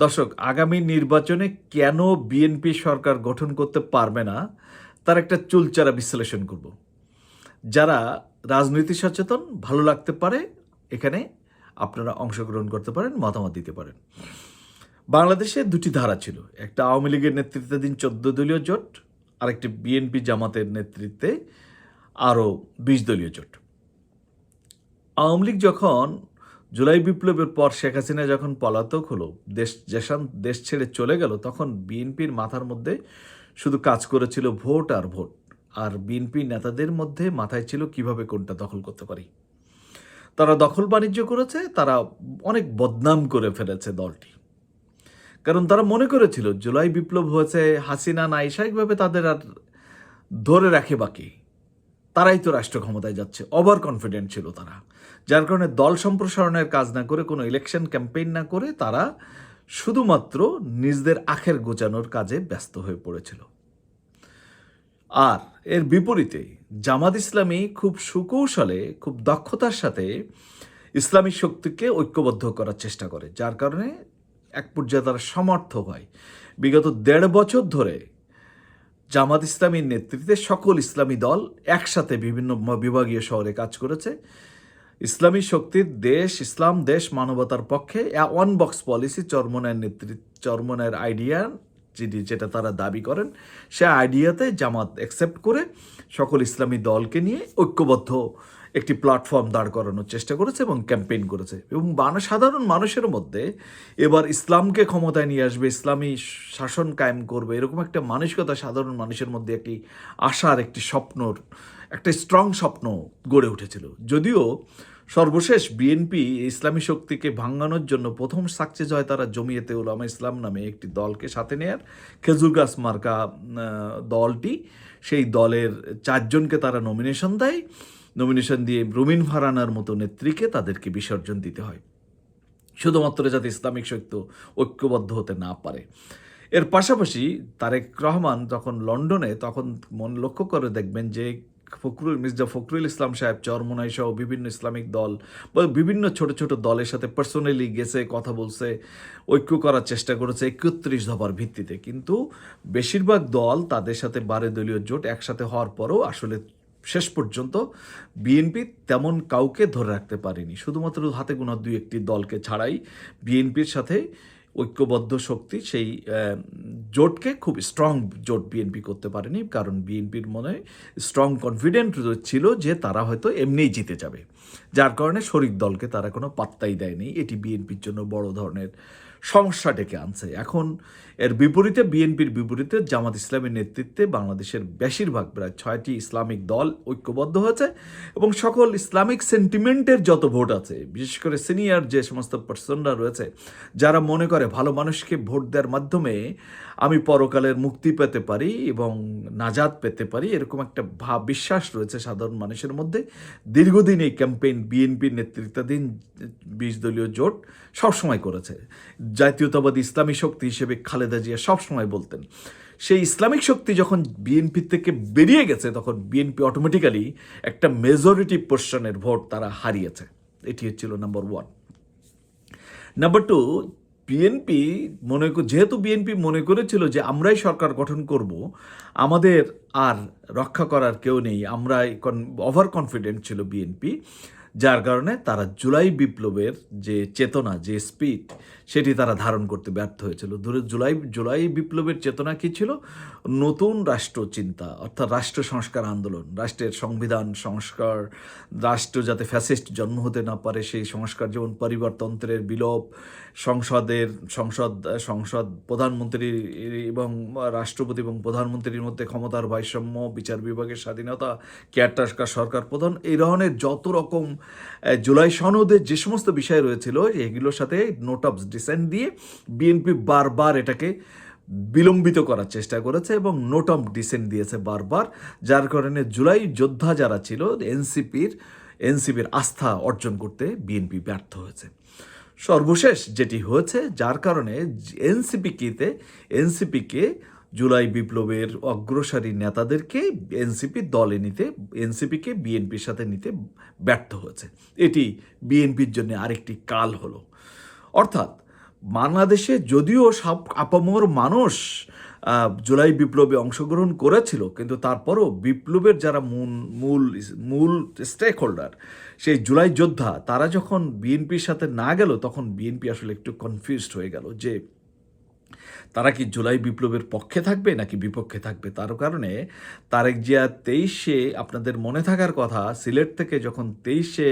দর্শক, আগামী নির্বাচনে কেন বিএনপি সরকার গঠন করতে পারবে না তার একটা চুলচেরা বিশ্লেষণ করব। যারা রাজনীতি সচেতন, ভালো লাগতে পারে, এখানে আপনারা অংশগ্রহণ করতে পারেন, মতামত দিতে পারেন। বাংলাদেশে দুটি ধারা ছিল, একটা আওয়ামী লীগের নেতৃত্বাধীন 14 দলীয় জোট, আরেকটি বিএনপি জামাতের নেতৃত্বে আরও 20 দলীয় জোট। আওয়ামী লীগ যখন জুলাই বিপ্লবের পর শেখ হাসিনা যখন পলাতক হলো, দেশ ছেড়ে চলে গেল, তখন বিএনপির মাথার মধ্যে শুধু কাজ করেছিল ভোট আর ভোট। আর বিএনপি নেতাদের মধ্যে মাথায় ছিল কিভাবে কোনটা দখল করতে পারি। তারা দখল বাণিজ্য করেছে, তারা অনেক বদনাম করে ফেলেছে দলটি। কারণ তারা মনে করেছিল জুলাই বিপ্লব হয়েছে, হাসিনা নাই, স্বাভাবিকভাবে তাদের আর ধরে রাখে বাকি, তারাই তো রাষ্ট্র ক্ষমতায় যাচ্ছে, ওভার কনফিডেন্ট ছিল তারা। যার কারণে দল সম্প্রসারণের কাজ না করে, কোনো ইলেকশন ক্যাম্পেইন না করে, তারা শুধুমাত্র নিজেদের আখের গোছানোর কাজে ব্যস্ত হয়ে পড়েছিল। আর এর বিপরীতে জামাত ইসলামী খুব সুকৌশলে, খুব দক্ষতার সাথে ইসলামী শক্তিকে ঐক্যবদ্ধ করার চেষ্টা করে, যার কারণে এক পর্যায়ে তারা সমর্থ হয়। বিগত 1.5 বছর ধরে জামাত ইসলামীর নেতৃত্বে সকল ইসলামী দল একসাথে বিভিন্ন বিভাগীয় শহরে কাজ করেছে। ইসলামী শক্তির দেশ, ইসলাম দেশ, মানবতার পক্ষে ওয়ান বক্স পলিসি, চরমনের আইডিয়া যেটা তারা দাবি করেন, সে আইডিয়াতে জামাত অ্যাকসেপ্ট করে সকল ইসলামী দলকে নিয়ে ঐক্যবদ্ধ একটি প্ল্যাটফর্ম দাঁড় করানোর চেষ্টা করেছে এবং ক্যাম্পেইন করেছে। এবং সাধারণ মানুষের মধ্যে এবার ইসলামকে ক্ষমতায় নিয়ে আসবে, ইসলামী শাসন কায়েম করবে, এরকম একটা মানসিকতা সাধারণ মানুষের মধ্যে একটি আশার, একটি স্বপ্নর, একটা স্ট্রং স্বপ্ন গড়ে উঠেছিল। যদিও সর্বশেষ বিএনপি ইসলামী শক্তিকে ভাঙানোর জন্য প্রথম সাকসেস হয় তারা জমিয়েতে উলামা ইসলাম নামে একটি দলকে সাথে নেয়ার। খেজুর গাছ মার্কা দলটি, সেই দলের 4 জনকে তারা নমিনেশন দিয়ে রুমিন ফারহানার মতো নেত্রীকে তাদেরকে বিসর্জন দিতে হয়, শুধুমাত্র যাতে ইসলামিক শক্তি ঐক্যবদ্ধ হতে না পারে। এর পাশাপাশি তারেক রহমান যখন লন্ডনে, তখন লক্ষ্য করে দেখবেন যে মির্জা ফখরুল ইসলাম সাহেব চরমোনাই সহ বিভিন্ন ইসলামিক দল বা বিভিন্ন ছোট ছোট দলের সাথে পার্সোনালি গেছে, কথা বলছে, ঐক্য করার চেষ্টা করেছে 31 দফার ভিত্তিতে। কিন্তু বেশিরভাগ দল তাদের সাথে 12 দলীয় জোট একসাথে হওয়ার পরও আসলে শেষ পর্যন্ত বিএনপি তেমন কাউকে ধরে রাখতে পারেনি। শুধুমাত্র হাতে গোনা 2-1টি দলকে ছাড়াই বিএনপির সাথে ঐক্যবদ্ধ শক্তি সেই জোটকে খুব স্ট্রং জোট বিএনপি করতে পারেনি, কারণ বিএনপির মনে স্ট্রং কনফিডেন্ট ছিল যে তারা হয়তো এমনিই জিতে যাবে, যার কারণে শরিক দলকে তারা কোনো পাত্তাই দেয়নি। এটি বিএনপির জন্য বড় ধরনের সমস্যা ডেকে আনছে। এখন এর বিপরীতে, বিএনপির বিপরীতে জামাত ইসলামের নেতৃত্বে বাংলাদেশের বেশিরভাগ প্রায় 6টি ইসলামিক দল ঐক্যবদ্ধ হয়েছে এবং সকল ইসলামিক সেন্টিমেন্টের যত ভোট আছে, বিশেষ করে সিনিয়র যে সমস্ত পার্সনরা রয়েছে, যারা মনে করে ভালো মানুষকে ভোট দেওয়ার মাধ্যমে আমি পরকালের মুক্তি পেতে পারি এবং নাজাত পেতে পারি, এরকম একটা বিশ্বাস রয়েছে সাধারণ মানুষের মধ্যে। দীর্ঘদিন এই ক্যাম্পেইন বিএনপির নেতৃত্বাধীন 20 দলীয় জোট সবসময় করেছে। জাতীয়তাবাদী ইসলামী শক্তি হিসেবে খালেদা জিয়া সবসময় বলতেন। সেই ইসলামিক শক্তি যখন বিএনপি থেকে বেরিয়ে গেছে, তখন বিএনপি অটোমেটিক্যালি একটা মেজরিটি পোর্শনের ভোট তারা হারিয়েছে। এটি হচ্ছিল নাম্বার 1। নাম্বার 2, যেহেতু বিএনপি মনে করেছিল যে আমরাই সরকার গঠন করব, আমাদের আর রক্ষা করার কেউ নেই, আমরাই ওভার কনফিডেন্ট ছিল বিএনপি, যার কারণে তারা জুলাই বিপ্লবের যে চেতনা, যে স্পিড, সেটি তারা ধারণ করতে ব্যর্থ হয়েছিল। জুলাই বিপ্লবের চেতনা কী ছিল? নতুন রাষ্ট্র চিন্তা, অর্থাৎ রাষ্ট্র সংস্কার আন্দোলন, রাষ্ট্রের সংবিধান সংস্কার, রাষ্ট্র যাতে ফ্যাসিস্ট জন্ম হতে না পারে সেই সংস্কার, যেমন পরিবারতন্ত্রের বিলোপ, সংসদ প্রধানমন্ত্রী এবং রাষ্ট্রপতি এবং প্রধানমন্ত্রীর মধ্যে ক্ষমতার ভারসাম্য, বিচার বিভাগের স্বাধীনতা, কেয়ারটেকার সরকার প্রধান, এই ধরনের যত রকম জুলাই সনদের যে সমস্ত বিষয় রয়েছিল, এগুলোর সাথে নোট অফ ডিসেন্ট দিয়ে বিএনপি বারবার এটাকে বিলম্বিত করার চেষ্টা করেছে এবং নোট অফ ডিসেন্ট দিয়েছে বারবার, যার কারণে জুলাই যোদ্ধা যারা ছিল এনসিপির আস্থা অর্জন করতে বিএনপি ব্যর্থ হয়েছে। সর্বশেষ যেটি হয়েছে, যার কারণে এনসিপিকে জুলাই বিপ্লবের অগ্রসারী নেতাদেরকে এনসিপিকে বিএনপির সাথে নিতে ব্যর্থ হয়েছে। এটি বিএনপির জন্য আরেকটি কাল হলো। অর্থাৎ বাংলাদেশে যদিও সব আপামর মানুষ জুলাই বিপ্লবে অংশগ্রহণ করেছিল, কিন্তু তারপরও বিপ্লবের যারা মূল মূল স্টেক হোল্ডার, সেই জুলাই যোদ্ধা, তারা যখন বিএনপির সাথে না গেল, তখন বিএনপি আসলে একটু কনফিউজড হয়ে গেল যে তারা কি জুলাই বিপ্লবের পক্ষে থাকবে নাকি বিপক্ষে থাকবে। তার কারণে তারেক জিয়া 23-এ, আপনাদের মনে থাকার কথা, সিলেট থেকে যখন 23-এ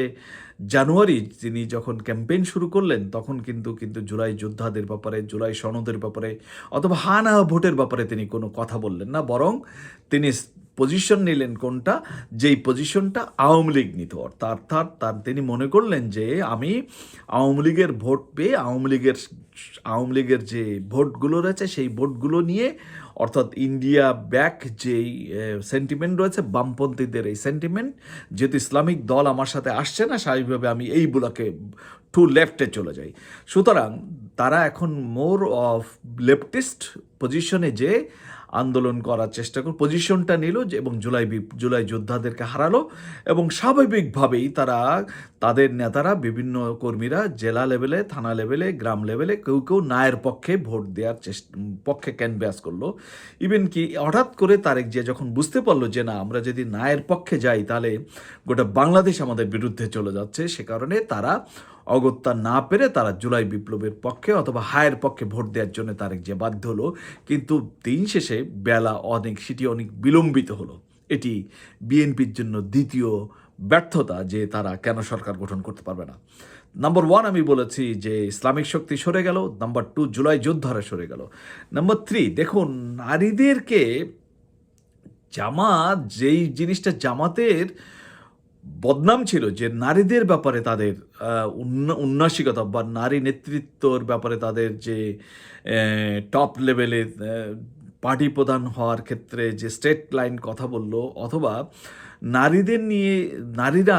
জানুয়ারি তিনি যখন ক্যাম্পেইন শুরু করলেন, তখন কিন্তু জুলাই যোদ্ধাদের ব্যাপারে, জুলাই সনদের ব্যাপারে অথবা হানা ভোটের ব্যাপারে তিনি কোনো কথা বললেন না, বরং তিনি পজিশন নিলেন কোনটা, যেই পজিশনটা আওয়ামী লীগ নিত। অর্থাৎ তিনি মনে করলেন যে আমি আওয়ামী লীগের ভোট পেয়ে আওয়ামী লীগের যে ভোটগুলো রয়েছে সেই ভোটগুলো নিয়ে, অর্থাৎ ইন্ডিয়া ব্যাক যেই সেন্টিমেন্ট রয়েছে, বামপন্থীদের এই সেন্টিমেন্ট, যেহেতু ইসলামিক দল আমার সাথে আসছে না, স্বাভাবিকভাবে আমি এই ব্লকে টু লেফটে চলে যাই। সুতরাং তারা এখন মোর অফ লেফটিস্ট পজিশনে যে আন্দোলন করার চেষ্টা করে পজিশনটা নিল, এবং জুলাই যোদ্ধাদেরকে হারালো। এবং স্বাভাবিকভাবেই তাদের নেতারা, বিভিন্ন কর্মীরা জেলা লেভেলে, থানা লেভেলে, গ্রাম লেভেলে কেউ নায়ের পক্ষে ভোট দেওয়ার পক্ষে ক্যানভাস করলো। ইভেন কি হঠাৎ করে তারেক জিয়া যখন বুঝতে পারলো যে না, আমরা যদি নায়ের পক্ষে যাই তাহলে গোটা বাংলাদেশ আমাদের বিরুদ্ধে চলে যাচ্ছে, সে কারণে তারা অগত্যা না পেরে তারা জুলাই বিপ্লবের পক্ষে অথবা হায়ের পক্ষে ভোট দেওয়ার জন্য তারেক জিয়া বাধ্য হলো। কিন্তু দিন শেষে সেটি অনেক বিলম্বিত হলো। এটি বিএনপির জন্য দ্বিতীয় ব্যর্থতা, যে তারা কেন সরকার গঠন করতে পারবে না। নাম্বার 1 আমি বলেছি যে ইসলামিক শক্তি সরে গেল, নাম্বার 2 জুলাই যোদ্ধারা সরে গেল, নাম্বার 3 দেখুন নারীদেরকে জামাত, যেই জিনিসটা জামাতের বদনাম ছিল, যে নারীদের ব্যাপারে তাদের উন্নাসিকতা বা নারী নেতৃত্বর ব্যাপারে তাদের যে টপ লেভেলে পার্টি প্রধান হওয়ার ক্ষেত্রে যে স্টেট লাইন কথা বলল, অথবা নারীরা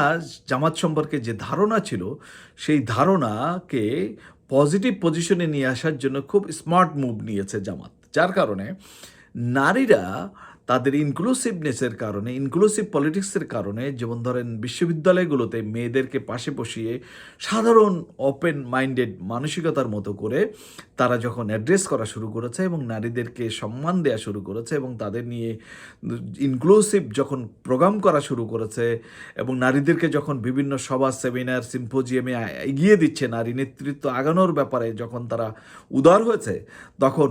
জামাত সম্পর্কে যে ধারণা ছিল, সেই ধারণাকে পজিটিভ পজিশনে নিয়ে আসার জন্য খুব স্মার্ট মুভ নিয়েছে জামাত। যার কারণে নারীরা তাদের ইনক্লুসিভনেসের কারণে, ইনক্লুসিভ পলিটিক্সের কারণে, যেমন ধরেন বিশ্ববিদ্যালয়গুলোতে মেয়েদেরকে পাশে বসিয়ে সাধারণ ওপেন মাইন্ডেড মানসিকতার মতো করে তারা যখন অ্যাড্রেস করা শুরু করেছে এবং নারীদেরকে সম্মান দেওয়া শুরু করেছে এবং তাদের নিয়ে ইনক্লুসিভ যখন প্রোগ্রাম করা শুরু করেছে এবং নারীদেরকে যখন বিভিন্ন সভা, সেমিনার, সিম্পোজিয়ামে এগিয়ে দিচ্ছে, নারী নেতৃত্ব আগানোর ব্যাপারে যখন তারা উদার হয়েছে, তখন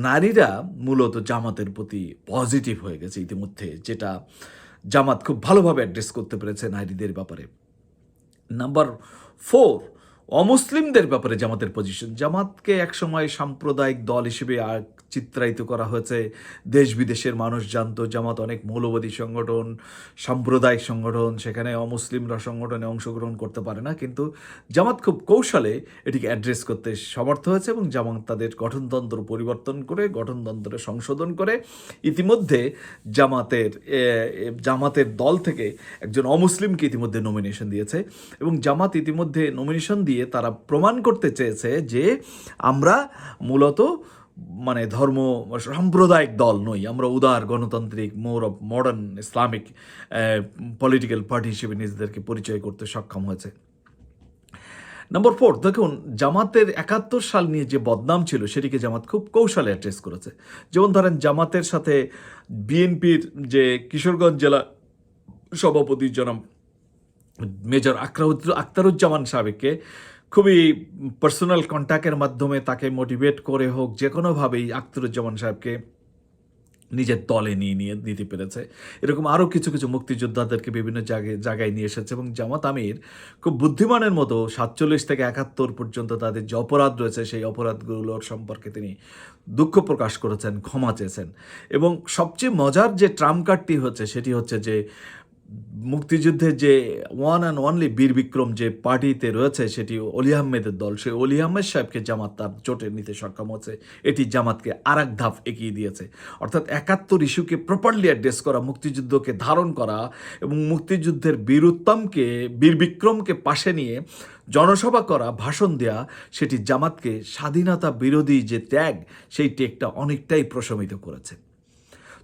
নারীরা মূলত জামাতের প্রতি পজিটিভ হয়ে গেছে ইতিমধ্যে, যেটা জামাত খুব ভালোভাবে অ্যাড্রেস করতে পেরেছে নারীদের ব্যাপারে। নাম্বার 4, অমুসলিমদের ব্যাপারে জামাতের পজিশন। জামাতকে একসময় সাম্প্রদায়িক দল হিসেবে চিত্রায়িত করা হয়েছে, দেশ বিদেশের মানুষ জানতো জামাত অনেক মৌলবাদী সংগঠন, সাম্প্রদায়িক সংগঠন, সেখানে অমুসলিমরা সংগঠনে অংশগ্রহণ করতে পারে না। কিন্তু জামাত খুব কৌশলে এটিকে অ্যাড্রেস করতে সমর্থ হয়েছে এবং জামাত তাদের গঠনতন্ত্র পরিবর্তন করে, গঠনতন্ত্র সংশোধন করে ইতিমধ্যে জামাতের দল থেকে একজন অমুসলিমকে ইতিমধ্যে নমিনেশন দিয়েছে। এবং জামাত ইতিমধ্যে নমিনেশন দিয়ে তারা প্রমাণ করতে চেয়েছে যে আমরা মূলত ধর্ম সাম্প্রদায়িক দল নই, আমরা উদার গণতান্ত্রিক more of modern Islamic political party হিসেবে নিজেদেরকে পরিচয় করতে সক্ষম হয়েছে। নাম্বার 4, দেখুন জামাতের 71 সাল নিয়ে যে বদনাম ছিল সেটিকে জামাত খুব কৌশলে অ্যাড্রেস করেছে। যেমন ধরেন জামাতের সাথে বিএনপির যে কিশোরগঞ্জ জেলা সভাপতি জনাব মেজর আখতারুজ্জামান সাহেবকে খুবই পার্সোনাল কন্ট্যাক্টের মাধ্যমে তাকে মোটিভেট করে হোক যে কোনোভাবেই আখতারুজ্জামান সাহেবকে নিজের দলে নিতে পেরেছে। এরকম আরও কিছু মুক্তিযোদ্ধাদেরকে বিভিন্ন জায়গায় নিয়ে এসেছে এবং জামাত আমির খুব বুদ্ধিমানের মতো 47 থেকে 71 পর্যন্ত তাদের যে অপরাধ রয়েছে সেই অপরাধগুলোর সম্পর্কে তিনি দুঃখ প্রকাশ করেছেন, ক্ষমা চেয়েছেন। এবং সবচেয়ে মজার যে ট্রাম্প কার্ডটি হচ্ছে সেটি হচ্ছে যে মুক্তিযুদ্ধের যে ওয়ান অ্যান্ড অনলি বীর বিক্রম যে পার্টিতে রয়েছে সেটি অলি আহমেদের দল, সেই অলি আহমেদ সাহেবকে জামাত তার জোটে নিতে সক্ষম হচ্ছে। এটি জামাতকে আর এক ধাপ এগিয়ে দিয়েছে। অর্থাৎ 71 ইস্যুকে প্রপারলি অ্যাড্রেস করা, মুক্তিযুদ্ধকে ধারণ করা এবং মুক্তিযুদ্ধের বীর বিক্রমকে পাশে নিয়ে জনসভা করা, ভাষণ দেয়া, সেটি জামাতকে স্বাধীনতা বিরোধী যে ত্যাগ, সেই ত্যাগটা অনেকটাই প্রশমিত করেছে।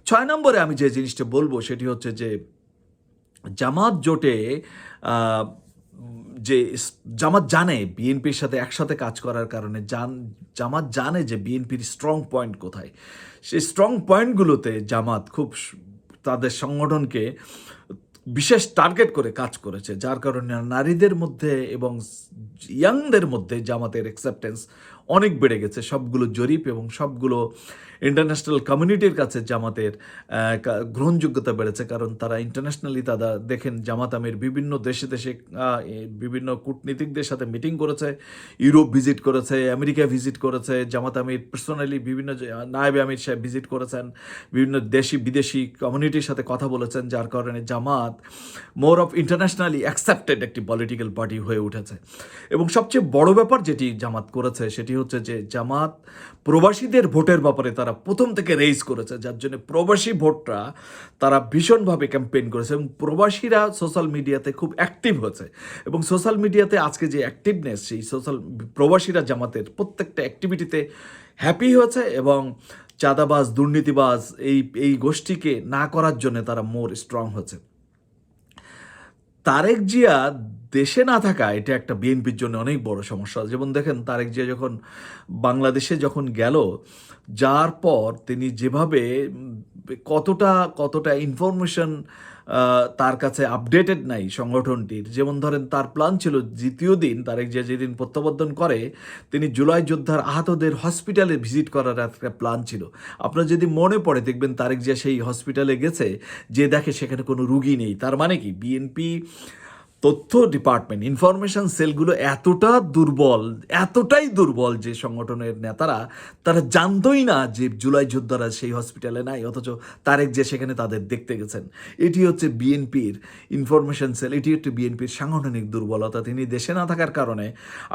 6 নম্বরে আমি যে জিনিসটা বলবো সেটি হচ্ছে যে জামাত জোটে যে জামাত জানে বিএনপির সাথে একসাথে কাজ করার কারণে জামাত জানে যে বিএনপির স্ট্রং পয়েন্ট কোথায়। সেই স্ট্রং পয়েন্টগুলোতে জামাত খুব তাদের সংগঠনকে বিশেষ টার্গেট করে কাজ করেছে, যার কারণে নারীদের মধ্যে এবং ইয়াংদের মধ্যে জামাতের অ্যাকসেপ্টেন্স অনেক বেড়ে গেছে। সবগুলো জরিপ এবং সবগুলো ইন্টারন্যাশনাল কমিউনিটির কাছে জামাতের গ্রহণযোগ্যতা বেড়েছে, কারণ তারা ইন্টারন্যাশনালি তারা দেখেন জামাত আমির বিভিন্ন দেশে দেশে বিভিন্ন কূটনীতিকদের সাথে মিটিং করেছে, ইউরোপ ভিজিট করেছে, আমেরিকা ভিজিট করেছে। জামাত আমির পার্সোনালি বিভিন্ন নায়েবে আমির সাহেব ভিজিট করেছেন, বিভিন্ন দেশি বিদেশি কমিউনিটির সাথে কথা বলেছেন, যার কারণে জামাত মোর অফ ইন্টারন্যাশনালি অ্যাকসেপ্টেড একটি পলিটিক্যাল পার্টি হয়ে উঠেছে। এবং সবচেয়ে বড় ব্যাপার যেটি জামাত করেছে সেটি হচ্ছে যে জামাত প্রবাসীদের ভোটের ব্যাপারে তারা প্রথম থেকে রেইজ করেছে, যার জন্য প্রবাসী ভোটটা তারা ভীষণভাবে ক্যাম্পেইন করেছে এবং প্রবাসীরা সোশ্যাল মিডিয়াতে খুব অ্যাক্টিভ হয়েছে। এবং সোশ্যাল মিডিয়াতে আজকে যে অ্যাক্টিভনেস, সেই প্রবাসীরা জামাতের প্রত্যেকটা অ্যাক্টিভিটিতে হ্যাপি হয়েছে এবং চাঁদাবাজ দুর্নীতিবাজ এই গোষ্ঠীকে না করার জন্য তারা মোর স্ট্রং হয়েছে। তারেক জিয়া দেশে না থাকা এটা একটা বিএনপির জন্য অনেক বড় সমস্যা। যেমন দেখেন তারেক জিয়া যখন বাংলাদেশে যখন গেল, যার পর তিনি যেভাবে কতটা ইনফরমেশন তার কাছে আপডেটেড নাই সংগঠনটির। যেমন ধরেন তার প্ল্যান ছিল দ্বিতীয় দিন তারেক জিয়া যেদিন প্রত্যাবর্তন করে, তিনি জুলাই যোদ্ধার আহতদের হসপিটালে ভিজিট করার একটা প্ল্যান ছিল। আপনার যদি মনে পড়ে দেখবেন তারেক জিয়া সেই হসপিটালে গেছে, যে দেখে সেখানে কোনো রুগী নেই। তার মানে কি বিএনপি তথ্য ডিপার্টমেন্ট, ইনফরমেশন সেলগুলো এতটাই দুর্বল যে সংগঠনের নেতারা তারা জানতোই না যে জুলাই যোদ্ধারা সেই হসপিটালে নাই, অথচ তারেক যে সেখানে তাদের দেখতে গেছেন। এটি হচ্ছে বিএনপির ইনফরমেশন সেল, এটি হচ্ছে বিএনপির সাংগঠনিক দুর্বলতা। তিনি দেশে না থাকার কারণে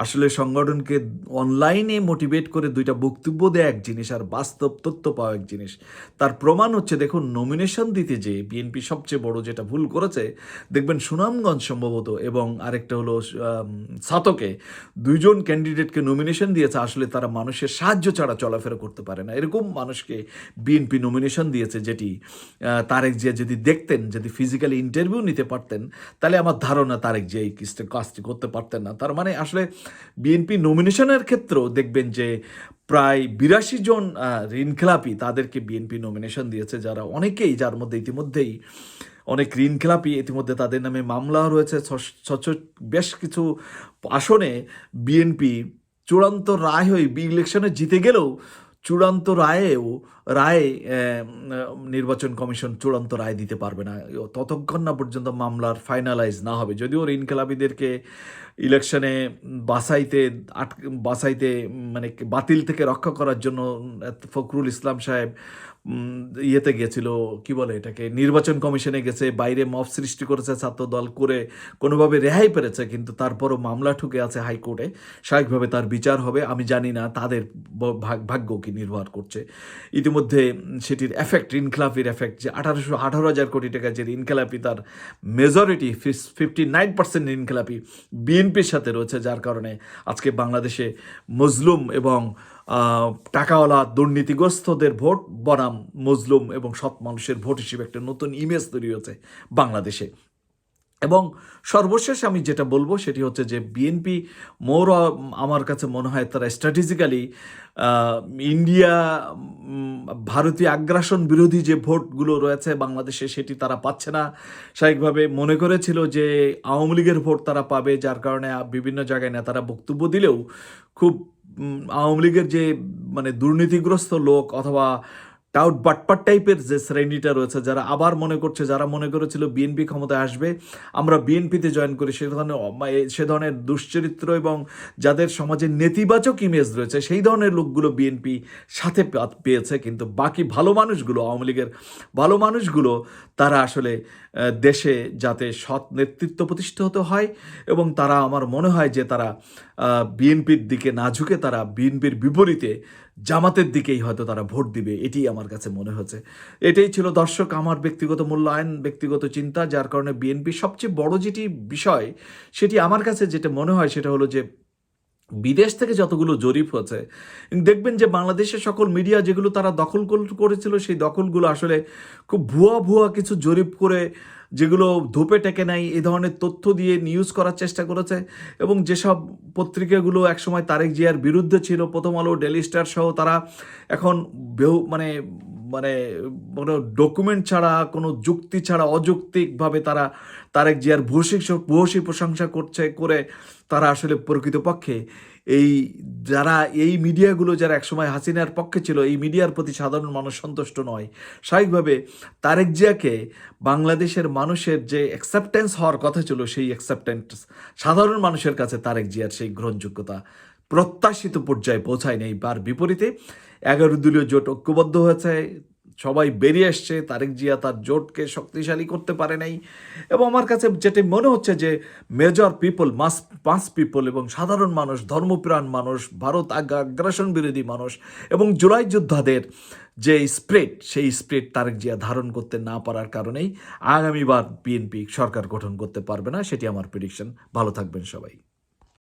আসলে সংগঠনকে অনলাইনে মোটিভেট করে দুইটা বক্তব্য দেয় এক জিনিস, আর বাস্তব তথ্য পাওয়া এক জিনিস। তার প্রমাণ হচ্ছে দেখুন নমিনেশন দিতে যে বিএনপি সবচেয়ে বড় যেটা ভুল করেছে, দেখবেন সুনামগঞ্জ সম্ভব এবং আরেকটা হলো সাতকে দুইজন ক্যান্ডিডেটকে নমিনেশন দিয়েছে, আসলে তারা মানুষের সাহায্য ছাড়া চলাফেরা করতে পারে না, এরকম মানুষকে বিএনপি নমিনেশন দিয়েছে। যেটি তারেক জিয়া যদি দেখতেন, যদি ফিজিক্যালি ইন্টারভিউ নিতে পারতেন, তাহলে আমার ধারণা তারেক জিয়া এই কাজটি করতে পারতেন না। তার মানে আসলে বিএনপি নমিনেশনের ক্ষেত্রেও দেখবেন যে প্রায় 82 জন ঋণখেলাপি তাদেরকে বিএনপি নমিনেশন দিয়েছে, যার মধ্যে ইতিমধ্যেই অনেক ঋণখেলাপি, ইতিমধ্যে তাদের নামে মামলা রয়েছে। বেশ কিছু আসনে বিএনপি চূড়ান্ত রায় হয়ে ইলেকশনে জিতে গেলেও চূড়ান্ত রায়ে নির্বাচন কমিশন চূড়ান্ত রায় দিতে পারবে না ততক্ষণ না পর্যন্ত মামলার ফাইনালাইজ না হবে। যদিও ঋণখেলাপিদেরকে ইলেকশনে বাছাইতে মানে বাতিল থেকে রক্ষা করার জন্য ফখরুল ইসলাম সাহেব ইয়েতে গেছিল, কি বলে এটাকে, নির্বাচন কমিশনে গেছে, বাইরে মব সৃষ্টি করেছে ছাত্র দল করে, কোনোভাবে রেহাই পেরেছে, কিন্তু তারপরও মামলা ঠুকে আছে হাইকোর্টে। স্বাভাবিকভাবে তার বিচার হবে। আমি জানি না তাদের ভাগ্য কি নির্ভর করছে। ইতিমধ্যে সেটির এফেক্ট, ঋণখেলাপির এফেক্ট, যে 18,000 কোটি টাকা যে ঋণখেলাপি, তার মেজরিটি 59% ঋণখেলাপি বিএনপির সাথে রয়েছে, যার কারণে আজকে বাংলাদেশে মজলুম এবং টাকাওয়ালা দুর্নীতিগ্রস্তদের ভোট বনাম মজলুম এবং সৎ মানুষের ভোট হিসেবে একটা নতুন ইমেজ তৈরি হয়েছে বাংলাদেশে। এবং সর্বশেষ আমি যেটা বলবো সেটি হচ্ছে যে বিএনপি আমার কাছে মনে হয় তারা স্ট্র্যাটেজিক্যালি ইন্ডিয়া ভারতীয় আগ্রাসন বিরোধী যে ভোটগুলো রয়েছে বাংলাদেশে সেটি তারা পাচ্ছে না। স্বাভাবিকভাবে মনে করেছিল যে আওয়ামী লীগের ভোট তারা পাবে, যার কারণে বিভিন্ন জায়গায় নেতারা বক্তব্য দিলেও খুব আওয়ামী লীগের যে মানে দুর্নীতিগ্রস্ত লোক অথবা টাউট বাটপাট টাইপের যে শ্রেণীটা রয়েছে, যারা মনে করেছিল বিএনপি ক্ষমতায় আসবে, আমরা বিএনপিতে জয়েন করি, সে ধরনের দুশ্চরিত্র এবং যাদের সমাজে নেতিবাচক ইমেজ রয়েছে সেই ধরনের লোকগুলো বিএনপি সাথে পেয়েছে। কিন্তু বাকি ভালো মানুষগুলো, আওয়ামী লীগের ভালো মানুষগুলো, তারা আসলে দেশে যাতে সৎ নেতৃত্ব প্রতিষ্ঠিত হয় এবং তারা, আমার মনে হয় যে তারা বিএনপির দিকে না ঝুঁকে তারা বিএনপির বিপরীতে জামাতের দিকেই হয়তো তারা ভোট দিবে, এটি আমার কাছে মনে হচ্ছে। এটাই ছিল দর্শক আমার ব্যক্তিগত মূল্যায়ন, ব্যক্তিগত চিন্তা, যার কারণে বিএনপির সবচেয়ে বড় যেটি বিষয় সেটি আমার কাছে যেটা মনে হয় সেটা হলো যে বিদেশ থেকে যতগুলো জরিপ হচ্ছে দেখবেন যে বাংলাদেশের সকল মিডিয়া যেগুলো তারা দখল করেছিল সেই দখলগুলো আসলে খুব ভুয়া কিছু জরিপ করে যেগুলো ধোপে টেকে নাই, এই ধরনের তথ্য দিয়ে নিউজ করার চেষ্টা করেছে। এবং যেসব পত্রিকাগুলো একসময় তারেক জিয়ার বিরুদ্ধে ছিল, প্রথম আলো, ডেইলি স্টার সহ, তারা এখন মানে মানে কোনো ডকুমেন্ট ছাড়া, কোনো যুক্তি ছাড়া অযৌক্তিকভাবে তারা তারেক জিয়ার ভূয়সী প্রশংসা করে তারা আসলে প্রকৃতপক্ষে এই যারা এই মিডিয়াগুলো যারা একসময় হাসিনার পক্ষে ছিল, এই মিডিয়ার প্রতি সাধারণ মানুষ সন্তুষ্ট নয়। স্বাভাবিকভাবে তারেক জিয়াকে বাংলাদেশের মানুষের যে অ্যাকসেপ্টেন্স হওয়ার কথা ছিল, সেই অ্যাকসেপ্টেন্স সাধারণ মানুষের কাছে তারেক জিয়ার সেই গ্রহণযোগ্যতা প্রত্যাশিত পর্যায়ে পৌঁছায় নেই। তার বিপরীতে 11 দলীয় জোট ঐক্যবদ্ধ হয়েছে, সবাই বেরিয়ে আসছে, তারেক জিয়া তার জোটকে শক্তিশালী করতে পারে নাই। এবং আমার কাছে যেটা মনে হচ্ছে যে মেজর পিপল, মাস পিপল এবং সাধারণ মানুষ, ধর্মপ্রাণ মানুষ, ভারত আগ্রাসন বিরোধী মানুষ এবং জুলাই যোদ্ধাদের যে স্পিরিট, সেই স্পিরিট তারেক জিয়া ধারণ করতে না পারার কারণেই আগামীবার বিএনপি সরকার গঠন করতে পারবে না। সেটি আমার প্রেডিকশন। ভালো থাকবেন সবাই।